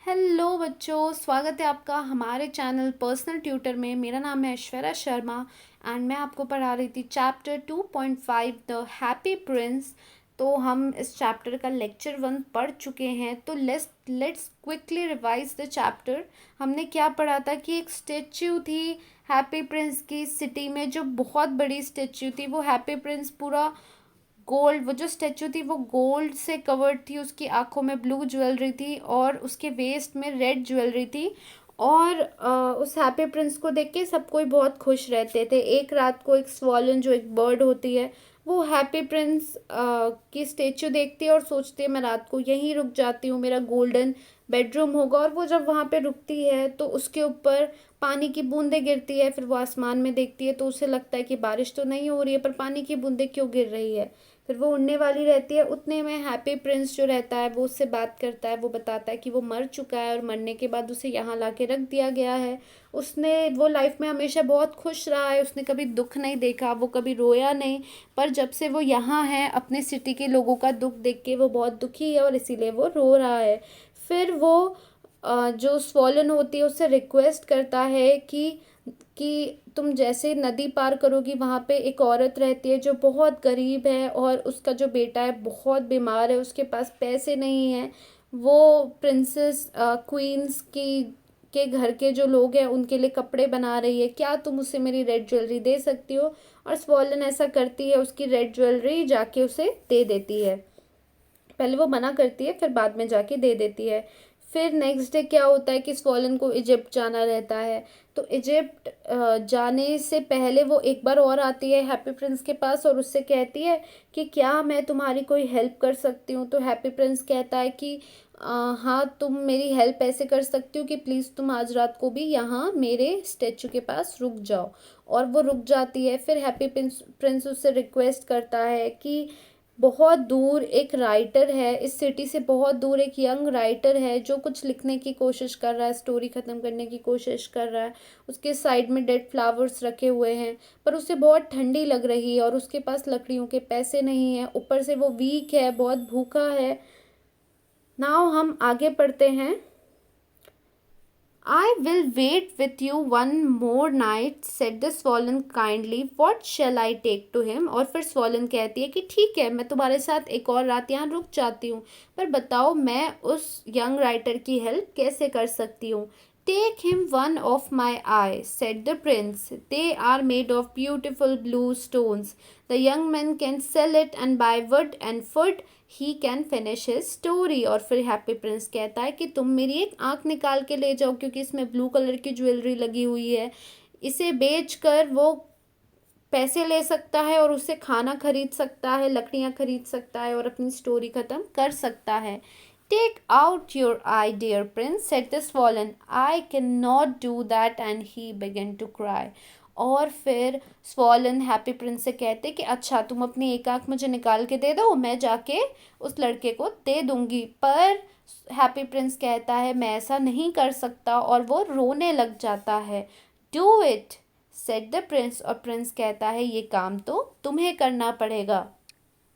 Hello बच्चों, स्वागत है आपका हमारे चैनल पर्सनल ट्यूटर में। मेरा नाम है ऐश्वर्या शर्मा एंड मैं आपको पढ़ा रही थी चैप्टर 2.5 द हैप्पी प्रिंस। तो हम इस चैप्टर का लेक्चर 1 पढ़ चुके हैं। तो let's quickly revise the chapter. हमने क्या पढ़ा था कि एक स्टेच्यू थी हैप्पी प्रिंस की सिटी में, जो बहुत बड़ी स्टेच्यू थी। वो हैप्पी प्रिंस पूरा गोल्ड, वो जो स्टेचू थी वो गोल्ड से कवर्ड थी। उसकी आंखों में ब्लू ज्वेलरी थी और उसके वेस्ट में रेड ज्वेलरी थी। और उस हैप्पी प्रिंस को देख के सब कोई बहुत खुश रहते थे। एक रात को एक स्वॉलन, जो एक बर्ड होती है, वो हैप्पी प्रिंस की स्टेचू देखती है और सोचती है मैं रात को यहीं रुक जाती हूँ, मेरा गोल्डन बेडरूम होगा। और वो जब वहाँ पे रुकती है तो उसके ऊपर पानी की बूंदें गिरती है। फिर वो आसमान में देखती है तो उसे लगता है कि बारिश तो नहीं हो रही है, पर पानी की बूंदें क्यों गिर रही है। फिर वो उड़ने वाली रहती है। उतने में हैप्पी प्रिंस जो रहता है वो उससे बात करता है। वो बताता है कि वो मर चुका है और मरने के बाद उसे यहाँ ला के रख दिया गया है। वो लाइफ में हमेशा बहुत खुश रहा है, उसने कभी दुख नहीं देखा, वो कभी रोया नहीं। पर जब से वो यहाँ है, अपने सिटी के लोगों का दुख देख के वो बहुत दुखी है और इसीलिए वो रो रहा है। फिर वो जो स्वॉलन होती है उससे रिक्वेस्ट करता है कि तुम जैसे नदी पार करोगी, वहाँ पे एक औरत रहती है जो बहुत गरीब है और उसका जो बेटा है बहुत बीमार है, उसके पास पैसे नहीं हैं। वो प्रिंसेस क्वींस की के घर के जो लोग हैं उनके लिए कपड़े बना रही है। क्या तुम उसे मेरी रेड ज्वेलरी दे सकती हो? और स्वॉलन ऐसा करती है, उसकी रेड ज्वेलरी जाके उसे दे देती है। पहले वो मना करती है, फिर बाद में जाके दे देती है। फिर नेक्स्ट डे क्या होता है कि स्वॉलन को इजिप्ट जाना रहता है। तो इजिप्ट जाने से पहले वो एक बार और आती है हैप्पी प्रिंस के पास और उससे कहती है कि क्या मैं तुम्हारी कोई हेल्प कर सकती हूँ। तो हैप्पी प्रिंस कहता है कि हाँ, तुम मेरी हेल्प ऐसे कर सकती हो कि प्लीज़ तुम आज रात को भी यहाँ मेरे स्टैचू के पास रुक जाओ। और वो रुक जाती है। फिर हैप्पी प्रिंस उससे रिक्वेस्ट करता है कि बहुत दूर एक राइटर है, इस सिटी से बहुत दूर एक यंग राइटर है जो कुछ लिखने की कोशिश कर रहा है, स्टोरी ख़त्म करने की कोशिश कर रहा है। उसके साइड में डेड फ्लावर्स रखे हुए हैं, पर उसे बहुत ठंडी लग रही है और उसके पास लकड़ियों के पैसे नहीं हैं। ऊपर से वो वीक है, बहुत भूखा है। नाउ हम आगे पढ़ते हैं। I will wait with you one more night, said the swollen kindly. What shall I take to him? और फिर स्वॉलन कहती है कि ठीक है, मैं तुम्हारे साथ एक और रात यहाँ रुक जाती हूँ, पर बताओ मैं उस यंग राइटर की हेल्प कैसे कर सकती हूँ। Take him one of my eyes, said the prince. They are made of beautiful blue stones. The young man can sell it and buy wood and food. He can finish his story. और फिर happy Prince कहता है कि तुम मेरी एक आंख निकाल के ले जाओ, क्योंकि इसमें ब्लू कलर की ज्वेलरी लगी हुई है। इसे बेचकर वो पैसे ले सकता है और उससे खाना खरीद सकता है, लकड़ियाँ खरीद सकता है और अपनी स्टोरी ख़त्म कर सकता है। Take out your eye, dear prince, said the swollen. I cannot do that, and he began to cry. और फिर स्वॉलन हैप्पी प्रिंस से कहते कि अच्छा, तुम अपनी एक आंख मुझे निकाल के दे दो, मैं जाके उस लड़के को दे दूंगी। पर हैप्पी प्रिंस कहता है मैं ऐसा नहीं कर सकता और वो रोने लग जाता है। Do it, said the Prince. और प्रिंस कहता है ये काम तो तुम्हें करना पड़ेगा।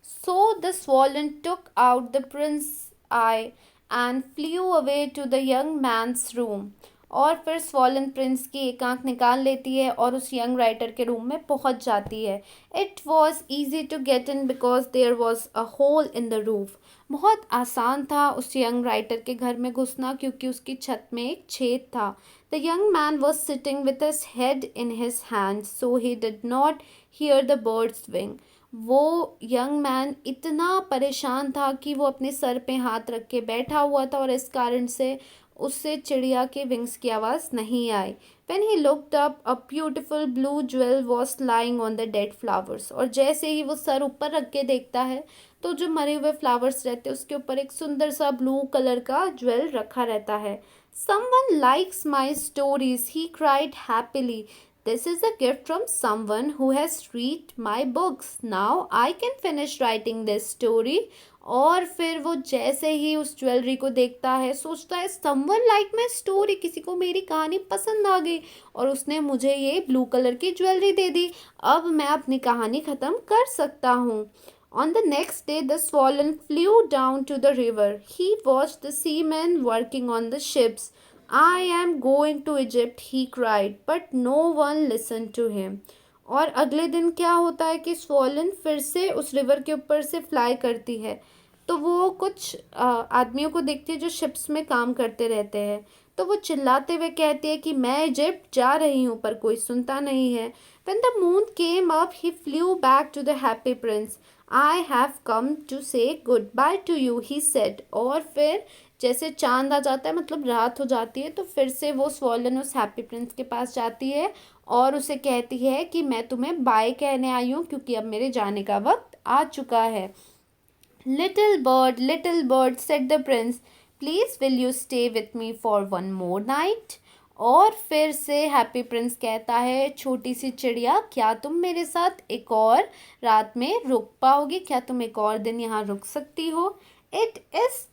So the swollen took out the prince's eye and flew away to the young man's room. और फिर स्वॉलन प्रिंस की एक आंख निकाल लेती है और उस यंग राइटर के रूम में पहुंच जाती है। It was easy to get in because there was a hole in the roof. बहुत आसान था उस यंग राइटर के घर में घुसना, क्योंकि उसकी छत में एक छेद था। The young man was sitting with his head in his hand, so he did not here the birds wing. वो यंग मैन इतना परेशान था कि वो अपने सर पे हाथ रख के बैठा हुआ था और इस कारण से उससे चिड़िया के विंग्स की आवाज़ नहीं आई। When he looked up, a beautiful blue jewel was lying on the dead flowers. और जैसे ही वो सर ऊपर रख के देखता है तो जो मरे हुए फ्लावर्स रहते हैं उसके ऊपर एक सुंदर सा ब्लू कलर का ज्वेल रखा रहता है। Someone likes my stories, he cried happily. This is a gift from someone who has read my books. Now I can finish writing this story. और फिर वो जैसे ही उस ज्वेलरी को देखता है सोचता है समवन लाइक माई स्टोरी, किसी को मेरी कहानी पसंद आ गई और उसने मुझे ये ब्लू कलर की ज्वेलरी दे दी। अब मैं अपनी कहानी ख़त्म कर सकता हूँ। On the next day, the Swan flew down to the river. He watched the seamen working on the ships. I am going to Egypt, he cried, but no one listened to him. और अगले दिन क्या होता है कि swollen फिर से उस रिवर के ऊपर से फ्लाई करती है। तो वो कुछ आदमियों को देखती है जो शिप्स में काम करते रहते हैं। तो वो चिल्लाते हुए कहती है कि मैं इजिप्ट जा रही हूँ, पर कोई सुनता नहीं है। When the moon came up, he flew back to the happy prince. I have come to say goodbye to you, he said. और फिर जैसे चांद आ जाता है, मतलब रात हो जाती है, तो फिर से वो स्वॉलन उस हैप्पी प्रिंस के पास जाती है और उसे कहती है कि मैं तुम्हें बाय कहने आई हूँ क्योंकि अब मेरे जाने का वक्त आ चुका है। little bird, said the prince, please will you stay with me for one more night? और फिर से हैप्पी प्रिंस कहता है, छोटी सी चिड़िया, क्या तुम मेरे साथ एक और रात में रुक पाओगे? क्या तुम एक और दिन यहाँ रुक सकती हो? It is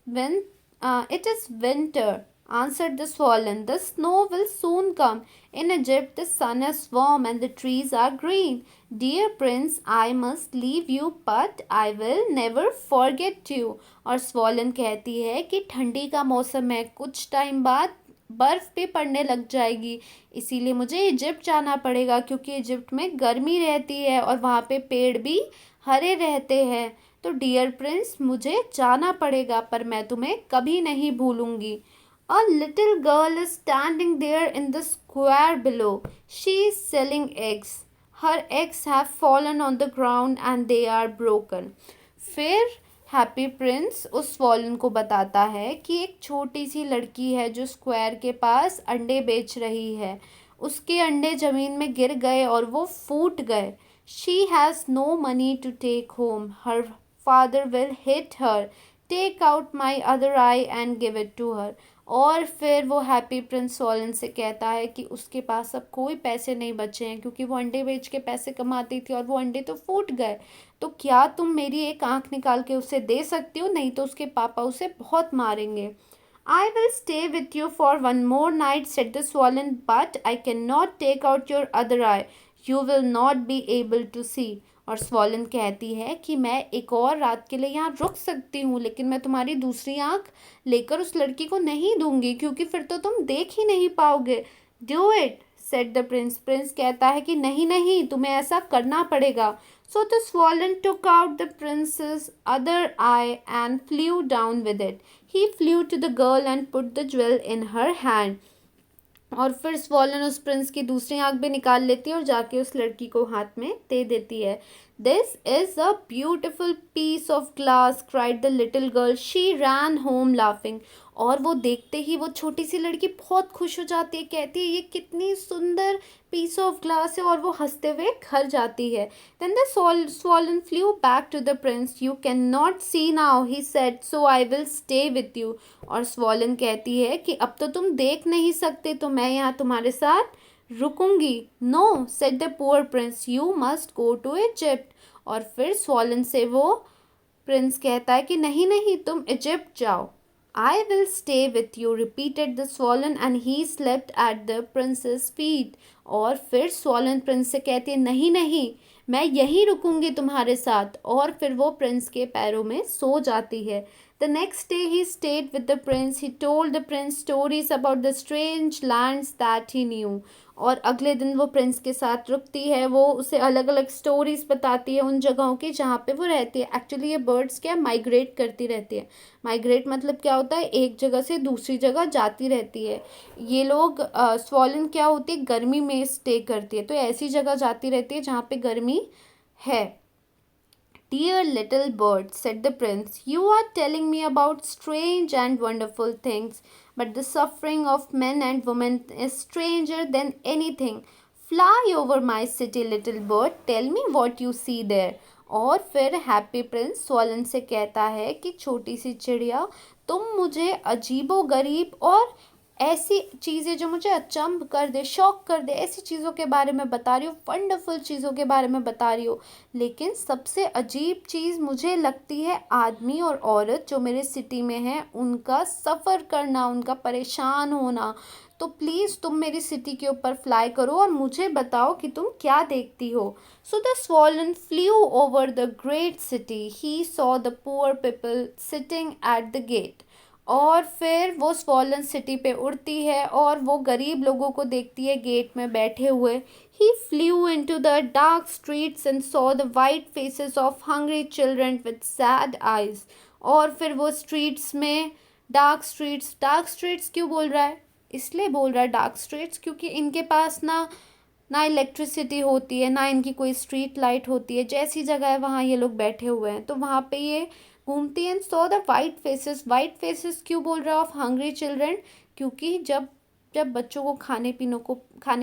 winter, answered the Swan. The snow will soon come. In Egypt, the sun is warm and the trees are green. Dear Prince, I must leave you, but I will never forget you. और swallow कहती है कि ठंडी का मौसम है, कुछ time बाद बर्फ़ भी पड़ने लग जाएगी, इसीलिए मुझे इजिप्ट जाना पड़ेगा क्योंकि इजिप्ट में गर्मी रहती है और वहाँ पे पेड़ भी हरे रहते हैं। तो डियर प्रिंस, मुझे जाना पड़ेगा, पर मैं तुम्हें कभी नहीं भूलूंगी। A little girl is standing there in the square below. She is selling eggs. Her eggs have fallen on the ground and they are broken. फिर हैप्पी प्रिंस उस फॉलन को बताता है कि एक छोटी सी लड़की है जो स्क्वायर के पास अंडे बेच रही है। उसके अंडे ज़मीन में गिर गए और वो फूट गए। She has no money to take home. Her father will hit her. Take out my other eye and give it to her. और फिर वो हैप्पी प्रिंस सोलन से कहता है कि उसके पास अब कोई पैसे नहीं बचे हैं क्योंकि वो अंडे बेच के पैसे कमाती थी और वो अंडे तो फूट गए। तो क्या तुम मेरी एक आंख निकाल के उसे दे सकती हो? नहीं तो उसके पापा उसे बहुत मारेंगे। I will stay with you for one more night, said the swallow, but I can not take out your other eye. You will not be able to see. और स्वॉलन कहती है कि मैं एक और रात के लिए यहाँ रुक सकती हूँ, लेकिन मैं तुम्हारी दूसरी आंख लेकर उस लड़की को नहीं दूंगी क्योंकि फिर तो तुम देख ही नहीं पाओगे। Do it, said the prince. Prince कहता है कि नहीं नहीं, तुम्हें ऐसा करना पड़ेगा। So the swallow took out the princess other eye and flew down with it. He flew to the girl and put the jewel in her hand. और फिर स्वॉलन उस प्रिंस की दूसरी आंख भी निकाल लेती है और जाके उस लड़की को हाथ में दे देती है। This is a beautiful piece of glass, cried the little girl. She ran home laughing. और वो देखते ही वो छोटी सी लड़की बहुत खुश हो जाती है, कहती है ये कितनी सुंदर पीस ऑफ ग्लास है, और वो हंसते हुए घर जाती है। Then the swallow flew back to the prince. You can not see now, he said, so I will stay with you. और स्वॉलन कहती है कि अब तो तुम देख नहीं सकते, तो मैं यहाँ तुम्हारे साथ रुकूंगी। No, said the poor prince, you must go to Egypt. और फिर स्वॉलन से वो प्रिंस कहता है कि नहीं नहीं, तुम इजिप्ट जाओ। I will stay with you, repeated the Swollen, and he slept at the prince's feet. और फिर स्वॉलन प्रिंस से कहती है नहीं नहीं, मैं यहीं रुकूंगी तुम्हारे साथ। और फिर वो प्रिंस के पैरों में सो जाती है। The next day he stayed with the prince. He told the prince stories about the strange lands that he knew. और अगले दिन वो प्रिंस के साथ रुकती है, वो उसे अलग अलग स्टोरीज बताती है उन जगहों की जहाँ पे वो रहती है। एक्चुअली ये बर्ड्स क्या माइग्रेट करती रहती है। माइग्रेट मतलब क्या होता है, एक जगह से दूसरी जगह जाती रहती है। ये लोग स्वॉलन क्या होती है, गर्मी में स्टे करती है, तो ऐसी जगह जाती रहती है जहाँ पे गर्मी है। Dear little bird, said the prince, you are telling me about strange and wonderful things, but the suffering of men and women is stranger than anything. Fly over my city, little bird, tell me what you see there. और फिर happy Prince swollen से कहता है कि छोटी सी चिड़िया, तुम मुझे अजीबो गरीब और ऐसी चीज़ें जो मुझे अचंभ कर दे, शॉक कर दे, ऐसी चीज़ों के बारे में बता रही हूँ, वंडरफुल चीज़ों के बारे में बता रही हूँ। लेकिन सबसे अजीब चीज़ मुझे लगती है आदमी और औरत जो मेरे सिटी में हैं उनका सफ़र करना, उनका परेशान होना। तो प्लीज़ तुम मेरी सिटी के ऊपर फ्लाई करो और मुझे बताओ कि तुम क्या देखती हो। So the swallow flew over the great city, he saw the poor people sitting at the gate. और फिर वो स्वॉलन सिटी पे उड़ती है और वो गरीब लोगों को देखती है गेट में बैठे हुए। He flew into the dark streets and saw the white faces of hungry children with sad eyes. और फिर वो स्ट्रीट्स में, डार्क स्ट्रीट्स क्यों बोल रहा है? इसलिए बोल रहा है डार्क स्ट्रीट्स क्योंकि इनके पास ना ना इलेक्ट्रिसिटी होती है, ना इनकी कोई स्ट्रीट लाइट होती है। जैसी जगह है वहाँ ये लोग बैठे हुए हैं, तो वहाँ पे ये घूमती हैं। सो द वाइट फेसेस क्यों बोल रहा है ऑफ हंग्री चिल्ड्रन? क्योंकि जब जब बच्चों को खाने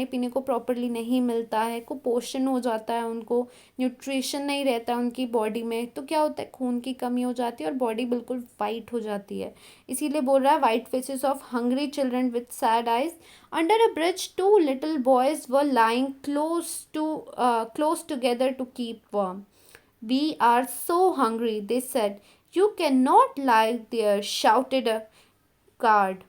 पीने को प्रॉपरली नहीं मिलता है, कुपोषण हो जाता है, उनको न्यूट्रिशन नहीं रहता उनकी बॉडी में, तो क्या होता है, खून की कमी हो जाती है और बॉडी बिल्कुल वाइट हो जाती है। इसीलिए बोल रहा है white faces of hungry children with sad eyes. Under a bridge, two little boys were lying close together to keep warm. We are so hungry, they said. You cannot lie there, shouted a guard.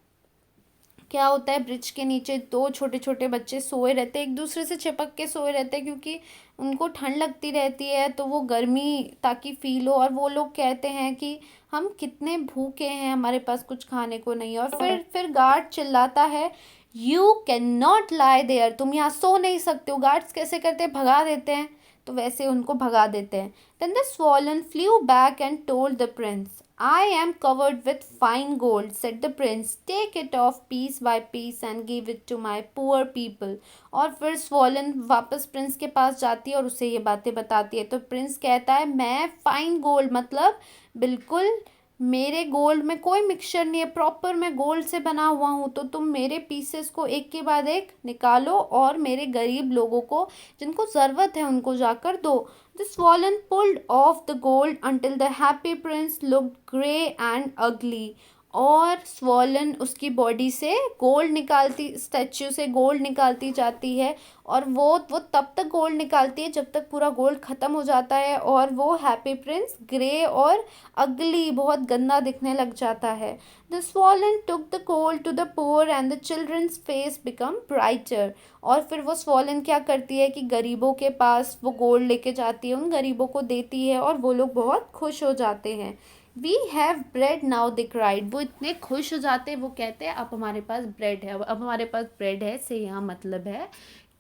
क्या होता है, bridge के नीचे दो छोटे छोटे बच्चे सोए रहते हैं, एक दूसरे से चिपक के सोए रहते हैं क्योंकि उनको ठंड लगती रहती है, तो वो गर्मी ताकि फील हो। और वो लोग कहते हैं कि हम कितने भूखे हैं, हमारे पास कुछ खाने को नहीं है। और फिर गार्ड चिल्लाता है, you can not lie there, तुम यहाँ सो नहीं सकते हो। गार्ड्स कैसे करते हैं, भगा देते हैं, तो वैसे उनको भगा देते हैं। Then the swallow flew back and told the prince, I am covered with fine gold, said the prince. Take it off piece by piece and give it to my poor people. और फिर swollen वापस Prince के पास जाती है और उसे ये बातें बताती है। तो प्रिंस कहता है, मैं फाइन गोल्ड मतलब बिल्कुल मेरे गोल्ड में कोई मिक्सचर नहीं है, प्रॉपर मैं गोल्ड से बना हुआ हूँ। तो तुम मेरे पीसेस को एक के बाद एक निकालो और मेरे गरीब लोगों को जिनको ज़रूरत है उनको जाकर दो। The swollen pulled off the gold until the happy prince looked grey and ugly. और स्वॉलन उसकी बॉडी से गोल्ड निकालती, स्टैच्यू से गोल्ड निकालती जाती है। और वो तब तक गोल्ड निकालती है जब तक पूरा गोल्ड ख़त्म हो जाता है और वो हैप्पी प्रिंस ग्रे और अगली, बहुत गंदा दिखने लग जाता है। The swallow took the gold to the poor and the children's face become brighter. और फिर वो स्वॉलन क्या करती है कि गरीबों के पास वो गोल्ड लेके जाती है, उन गरीबों को देती है और वो लोग बहुत खुश हो जाते हैं। We have bread now, they cried. वो इतने खुश हो जाते हैं, वो कहते हैं अब हमारे पास ब्रेड है। अब हमारे पास ब्रेड है से यहाँ मतलब है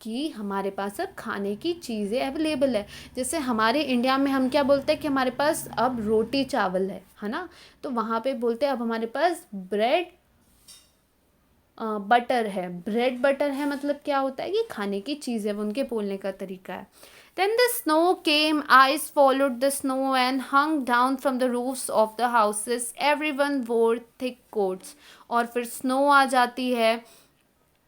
कि हमारे पास अब खाने की चीज़ें अवेलेबल है। जैसे हमारे इंडिया में हम क्या बोलते हैं कि हमारे पास अब रोटी चावल है ना, तो वहाँ पे बोलते हैं अब हमारे पास ब्रेड बटर है। ब्रेड बटर है मतलब क्या होता है कि खाने की चीज़ है, वो उनके बोलने का तरीका है। Then the snow came, ice followed the snow and hung down from the roofs of the houses. Everyone wore thick coats. और फिर स्नो आ जाती है,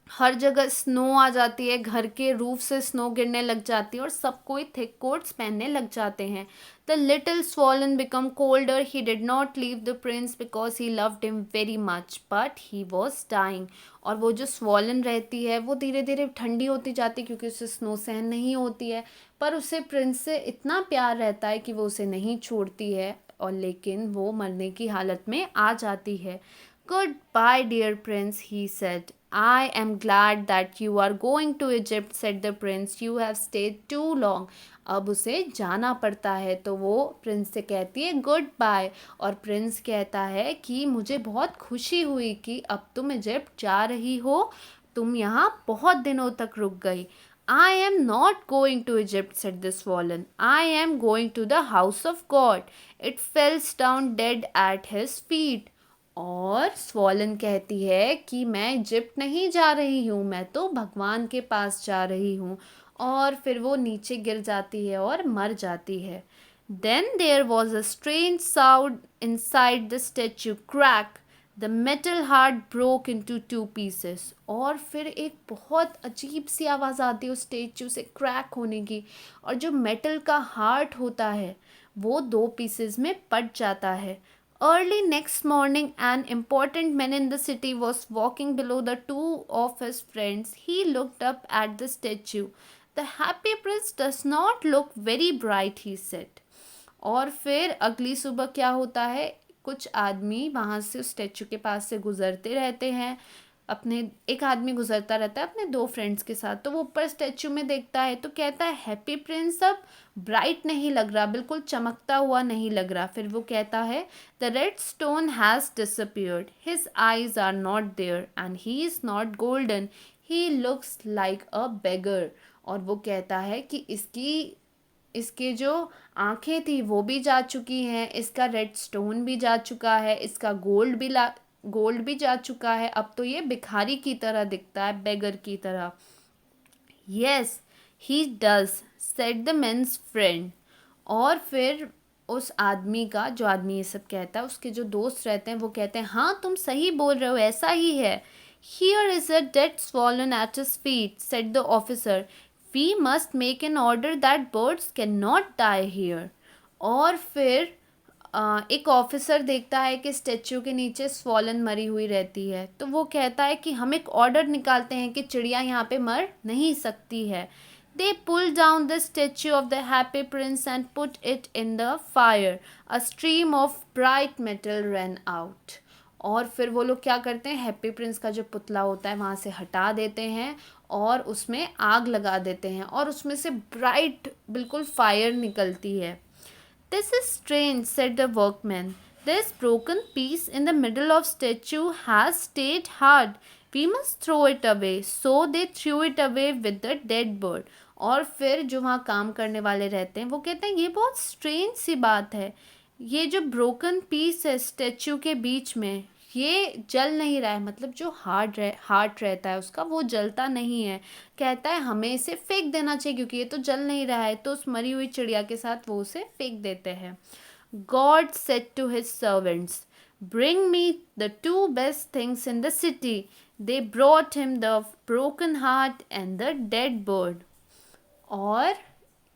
हर जगह स्नो आ जाती है, घर के रूफ से स्नो गिरने लग जाती है और सब कोई थिक कोट्स पहनने लग जाते हैं। The little swallow become colder, he did not leave the prince because he loved him very much but he was dying. और वो जो स्वॉलन रहती है वो धीरे धीरे ठंडी होती जाती है क्योंकि उसे स्नो सहन नहीं होती है, पर उसे प्रिंस से इतना प्यार रहता है कि वो उसे नहीं छोड़ती है, और लेकिन वो मरने की हालत में आ जाती है। Good bye dear prince, he said. I am glad that you are going to Egypt, said the prince. You have stayed too long. अब उसे जाना पड़ता है, तो वो प्रिंस से कहती है गुड बाय। और प्रिंस कहता है कि मुझे बहुत खुशी हुई कि अब तुम इजिप्ट जा रही हो, तुम यहाँ बहुत दिनों तक रुक गई। I am not going to Egypt, said the swollen. I am going to the house of God. It fell down dead at his feet. और स्वॉलन कहती है कि मैं इजिप्ट नहीं जा रही हूँ, मैं तो भगवान के पास जा रही हूँ। और फिर वो नीचे गिर जाती है और मर जाती है। Then there was a strange sound inside the statue, crack, the metal heart broke into two pieces. और फिर एक बहुत अजीब सी आवाज़ आती है उस स्टैचू से क्रैक होने की, और जो मेटल का हार्ट होता है वो दो पीसेस में पट जाता है। Early next morning, an important man in the city was walking below the two of his friends. He looked up at the statue. The happy prince does not look very bright, he said. और फिर अगली सुबह क्या होता है, कुछ आदमी वहाँ से उस स्टैचू के पास से गुजरते रहते हैं। अपने एक आदमी गुजरता रहता है अपने दो फ्रेंड्स के साथ, तो वो ऊपर स्टैचू में देखता है तो कहता है हैप्पी प्रिंस अब ब्राइट नहीं लग रहा, बिल्कुल चमकता हुआ नहीं लग रहा। फिर वो कहता है the red stone has disappeared, his eyes are not there and he is not golden, he looks like a beggar. और वो कहता है कि इसके जो आंखें थी वो भी जा चुकी हैं, इसका रेड स्टोन भी जा चुका है, इसका गोल्ड भी जा चुका है, अब तो ये भिखारी की तरह दिखता है, बेगर की तरह। Yes he does, said the men's friend. और फिर उस आदमी का, जो आदमी ये सब कहता है, उसके जो दोस्त रहते हैं वो कहते हैं हाँ तुम सही बोल रहे हो, ऐसा ही है। Here is a dead swallow at his feet, said the officer, we must make an order that birds can not die here. और फिर एक ऑफिसर देखता है कि स्टैचू के नीचे स्वॉलन मरी हुई रहती है, तो वो कहता है कि हम एक ऑर्डर निकालते हैं कि चिड़िया यहाँ पे मर नहीं सकती है। They pull down the statue of the happy prince and put it in the fire, a stream of bright metal run out. और फिर वो लोग क्या करते हैं, हैप्पी प्रिंस का जो पुतला होता है वहाँ से हटा देते हैं और उसमें आग लगा देते हैं और उसमें से ब्राइट बिल्कुल फायर निकलती है। This is strange, said the workman. This broken piece in the middle of statue has stayed hard. We must throw it away. So they threw it away with the dead bird. और फिर जो वहाँ काम करने वाले रहते हैं वो कहते हैं ये बहुत स्ट्रेंज सी बात है, ये जो ब्रोकन पीस है स्टेचू के बीच में ये जल नहीं रहा है, मतलब जो हार्ट रहता है उसका वो जलता नहीं है। कहता है हमें इसे फेंक देना चाहिए क्योंकि ये तो जल नहीं रहा है, तो उस मरी हुई चिड़िया के साथ वो उसे फेंक देते हैं। God said to his servants, bring me the two best things in the city. They brought him the broken heart and the dead bird. और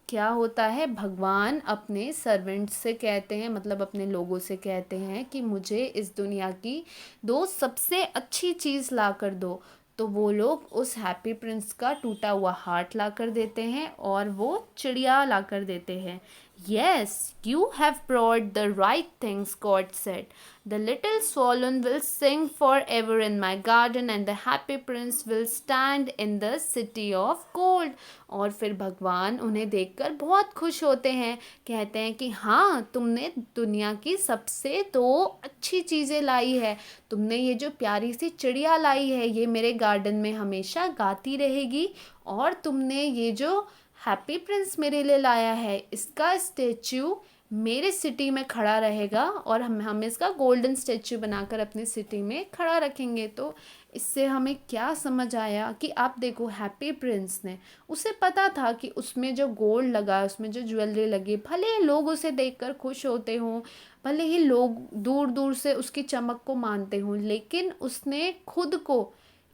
क्या होता है, भगवान अपने सर्वेंट्स से कहते हैं, मतलब अपने लोगों से कहते हैं कि मुझे इस दुनिया की दो सबसे अच्छी चीज़ ला कर दो। तो वो लोग उस हैप्पी प्रिंस का टूटा हुआ हार्ट ला कर देते हैं और वो चिड़िया ला कर देते हैं। Yes, you have brought the right things, God said. The little swan will sing forever in my garden and the happy prince will stand in the city of gold. और फिर भगवान उन्हें देखकर बहुत खुश होते हैं, कहते हैं कि हाँ तुमने दुनिया की सबसे दो अच्छी चीज़ें लाई है, तुमने ये जो प्यारी सी चिड़िया लाई है ये मेरे गार्डन में हमेशा गाती रहेगी, और तुमने ये जो हैप्पी प्रिंस मेरे लिए लाया है इसका स्टेच्यू मेरे सिटी में खड़ा रहेगा और हम इसका गोल्डन स्टेच्यू बनाकर अपनी सिटी में खड़ा रखेंगे। तो इससे हमें क्या समझ आया कि आप देखो हैप्पी प्रिंस ने, उसे पता था कि उसमें जो गोल्ड लगा है, उसमें जो ज्वेलरी लगी, भले ही लोग उसे देखकर खुश होते हों, भले ही लोग दूर दूर से उसकी चमक को मानते हों, लेकिन उसने खुद को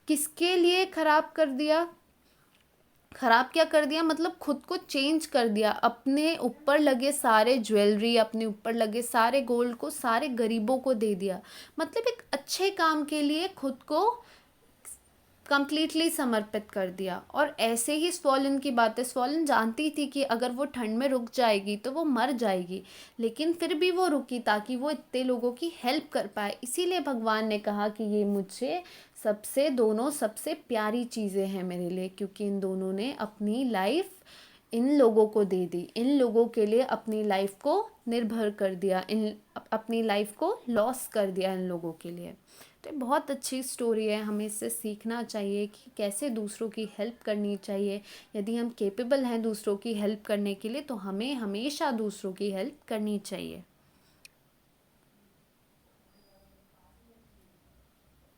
किसके लिए ख़राब कर दिया, ख़राब क्या कर दिया, मतलब खुद को चेंज कर दिया, अपने ऊपर लगे सारे ज्वेलरी, अपने ऊपर लगे सारे गोल्ड को सारे गरीबों को दे दिया, मतलब एक अच्छे काम के लिए खुद को कंप्लीटली समर्पित कर दिया। और ऐसे ही स्वॉलन की बात है, स्वॉलन जानती थी कि अगर वो ठंड में रुक जाएगी तो वो मर जाएगी, लेकिन फिर भी वो रुकी ताकि वो इतने लोगों की हेल्प कर पाए। इसीलिए भगवान ने कहा कि ये मुझे दोनों सबसे प्यारी चीज़ें हैं मेरे लिए, क्योंकि इन दोनों ने अपनी लाइफ इन लोगों को दे दी, इन लोगों के लिए अपनी लाइफ को निर्भर कर दिया, अपनी लाइफ को लॉस कर दिया इन लोगों के लिए। तो बहुत अच्छी स्टोरी है, हमें इससे सीखना चाहिए कि कैसे दूसरों की हेल्प करनी चाहिए। यदि हम कैपेबल हैं दूसरों की हेल्प करने के लिए तो हमें हमेशा दूसरों की हेल्प करनी चाहिए।